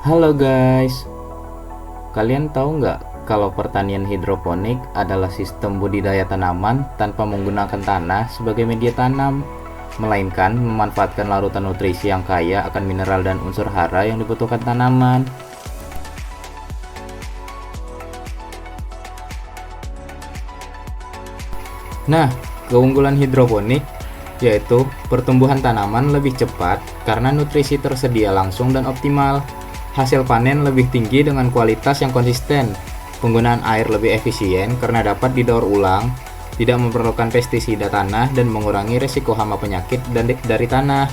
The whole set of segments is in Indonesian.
Halo guys, kalian tahu nggak kalau pertanian hidroponik adalah sistem budidaya tanaman tanpa menggunakan tanah sebagai media tanam, melainkan memanfaatkan larutan nutrisi yang kaya akan mineral dan unsur hara yang dibutuhkan tanaman. Nah, keunggulan hidroponik yaitu pertumbuhan tanaman lebih cepat karena nutrisi tersedia langsung dan optimal. Hasil panen lebih tinggi dengan kualitas yang konsisten. Penggunaan air lebih efisien karena dapat didaur ulang, tidak memerlukan pestisida tanah dan mengurangi risiko hama penyakit dari tanah.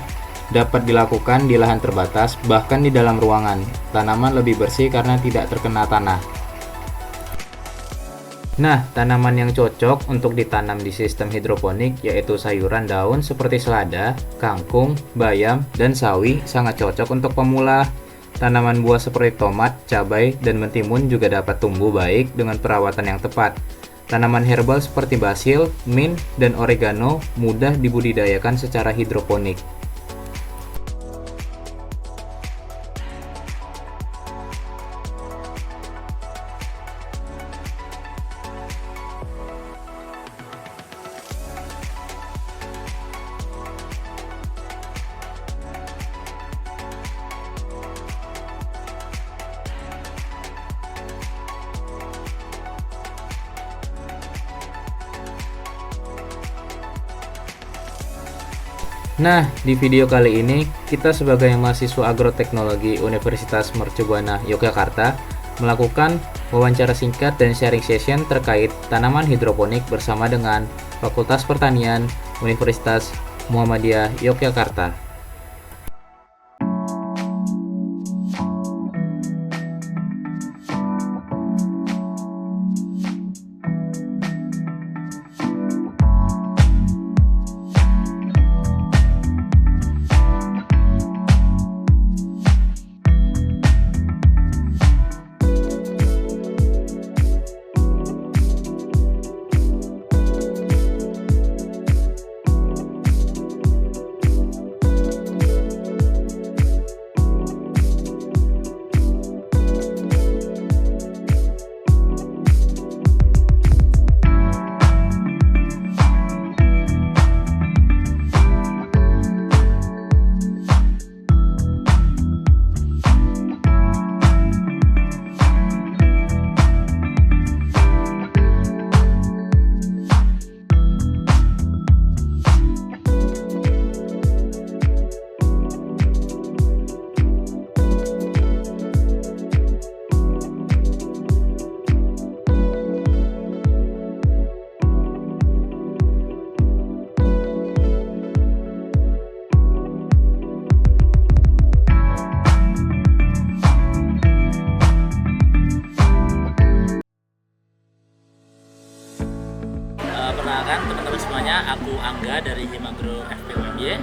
Dapat dilakukan di lahan terbatas, bahkan di dalam ruangan. Tanaman lebih bersih karena tidak terkena tanah. Nah, tanaman yang cocok untuk ditanam di sistem hidroponik yaitu sayuran daun seperti selada, kangkung, bayam, dan sawi sangat cocok untuk pemula. Tanaman buah seperti tomat, cabai, dan mentimun juga dapat tumbuh baik dengan perawatan yang tepat. Tanaman herbal seperti basil, mint, dan oregano mudah dibudidayakan secara hidroponik. Nah, di video kali ini, kita sebagai mahasiswa agroteknologi Universitas Mercubuana Yogyakarta melakukan wawancara singkat dan sharing session terkait tanaman hidroponik bersama dengan Fakultas Pertanian Universitas Muhammadiyah Yogyakarta. Perkenalkan teman-teman semuanya, aku Angga dari Himagro FPUMY.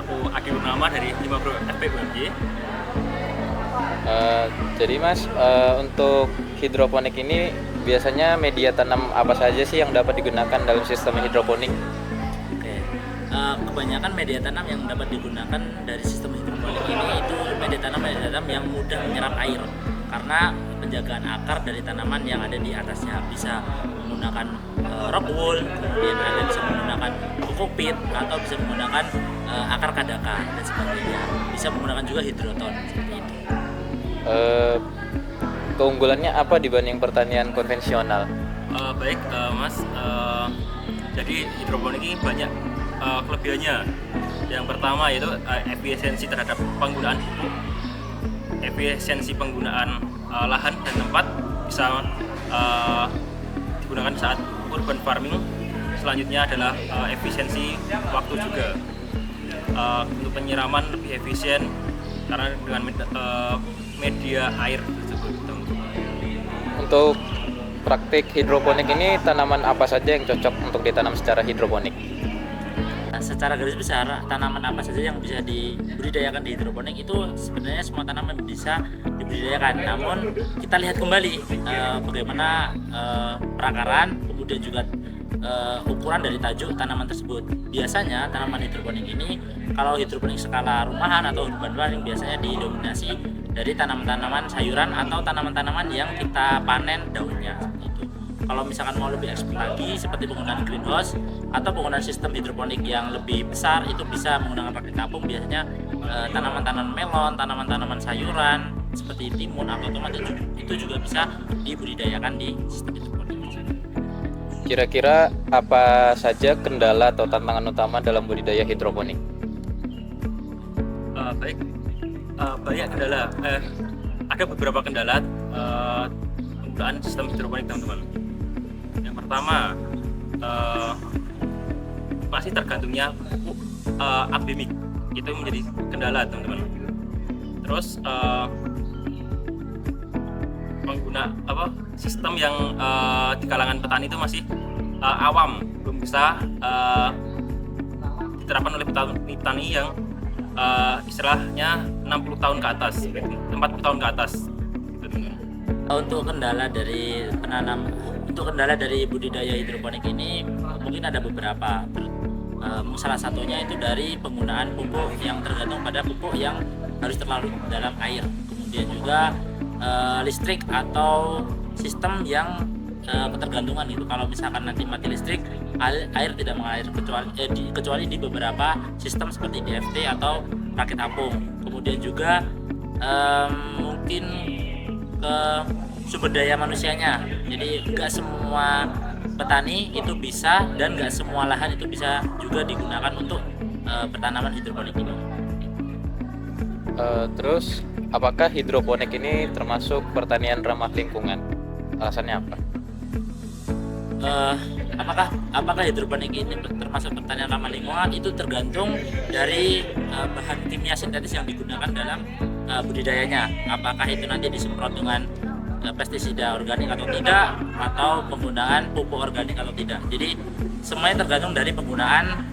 Aku Adi Purnama dari Himagro FPUMY. Jadi Mas, untuk hidroponik ini biasanya media tanam apa saja sih yang dapat digunakan dalam sistem hidroponik? Oke, kebanyakan media tanam yang dapat digunakan dari sistem hidroponik ini itu media tanam yang mudah menyerap air karena penjagaan akar dari tanaman yang ada di atasnya. Bisa menggunakan rock wool, kemudian ada bisa menggunakan kokopit atau bisa menggunakan akar kadaka dan sebagainya. Bisa menggunakan juga hidroton seperti itu. Keunggulannya apa dibanding pertanian konvensional? Baik, Mas. Jadi hidroponik ini banyak kelebihannya. Yang pertama yaitu efisiensi terhadap penggunaan pupuk, efisiensi penggunaan lahan dan tempat bisa digunakan saat urban farming. Selanjutnya adalah efisiensi waktu juga. Untuk penyiraman lebih efisien karena dengan media air tersebut. Untuk praktik hidroponik ini tanaman apa saja yang cocok untuk ditanam secara hidroponik? Secara garis besar, tanaman apa saja yang bisa dibudidayakan di hidroponik itu sebenarnya semua tanaman bisa dibudidayakan. Namun kita lihat kembali bagaimana perakaran, kemudian juga ukuran dari tajuk tanaman tersebut. Biasanya tanaman hidroponik ini, kalau hidroponik skala rumahan atau urban farming, biasanya didominasi dari tanaman-tanaman sayuran atau tanaman-tanaman yang kita panen daunnya. Itu. Kalau misalkan mau lebih ekspert lagi, seperti penggunaan greenhouse atau penggunaan sistem hidroponik yang lebih besar, itu bisa menggunakan rakit apung. Biasanya tanaman-tanaman melon, tanaman-tanaman sayuran seperti timun atau tomat itu juga bisa dibudidayakan di sistem hidroponik. Kira-kira apa saja kendala atau tantangan utama dalam budidaya hidroponik? Banyak kendala. Ada beberapa kendala penggunaan sistem hidroponik, teman-teman. Yang pertama, masih tergantungnya pupuk akademik, itu menjadi kendala, teman-teman. Terus sistem yang di kalangan petani itu masih awam, belum bisa diterapkan oleh petani yang istilahnya 60 tahun ke atas, 40 tahun ke atas. Untuk kendala dari budidaya hidroponik ini mungkin ada beberapa. Salah satunya itu dari penggunaan pupuk yang tergantung pada pupuk yang harus terlarut dalam air. Kemudian juga listrik atau sistem yang ketergantungan itu. Kalau misalkan nanti mati listrik, air tidak mengalir kecuali di beberapa sistem seperti DFT atau rakit apung. Kemudian juga mungkin ke sumber daya manusianya. Jadi nggak semua petani itu bisa, dan nggak semua lahan itu bisa juga digunakan untuk pertanaman hidroponik ini. Terus, apakah hidroponik ini termasuk pertanian ramah lingkungan? Alasannya apa? Apakah hidroponik ini termasuk pertanian ramah lingkungan? Itu tergantung dari bahan kimia sintetis yang digunakan dalam budidayanya. Apakah itu nanti disemprot dengan pestisida organik atau tidak, atau penggunaan pupuk organik atau tidak. Jadi semuanya tergantung dari penggunaan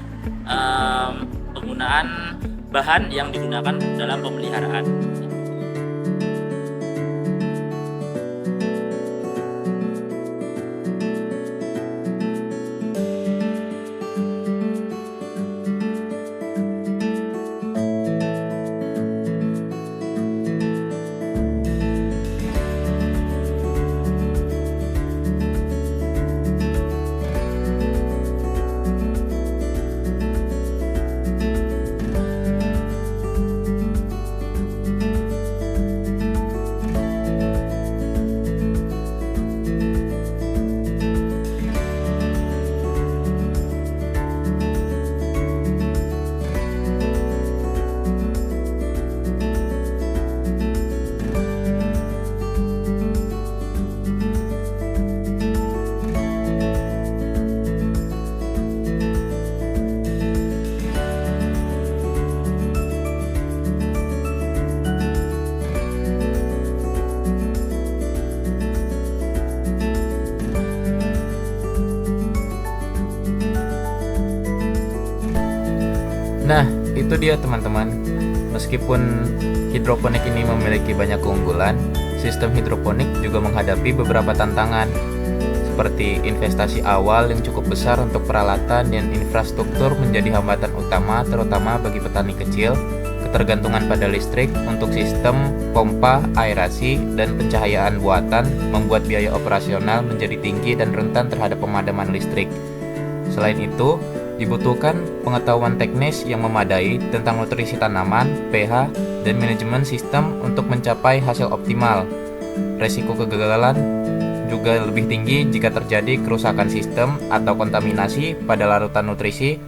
bahan yang digunakan dalam pemeliharaan. Nah, itu dia teman-teman. Meskipun hidroponik ini memiliki banyak keunggulan, sistem hidroponik juga menghadapi beberapa tantangan, seperti investasi awal yang cukup besar untuk peralatan dan infrastruktur menjadi hambatan utama terutama bagi petani kecil, ketergantungan pada listrik untuk sistem pompa, aerasi, dan pencahayaan buatan membuat biaya operasional menjadi tinggi dan rentan terhadap pemadaman listrik. Selain itu, dibutuhkan pengetahuan teknis yang memadai tentang nutrisi tanaman, pH, dan manajemen sistem untuk mencapai hasil optimal. Resiko kegagalan juga lebih tinggi jika terjadi kerusakan sistem atau kontaminasi pada larutan nutrisi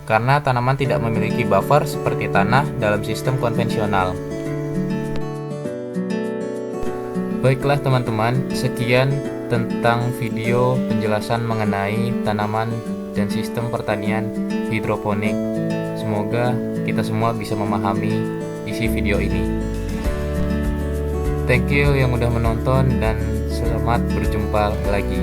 karena tanaman tidak memiliki buffer seperti tanah dalam sistem konvensional. Baiklah teman-teman, sekian tentang video penjelasan mengenai tanaman dan sistem pertanian hidroponik. Semoga kita semua bisa memahami isi video ini. Thank you yang udah menonton dan selamat berjumpa lagi.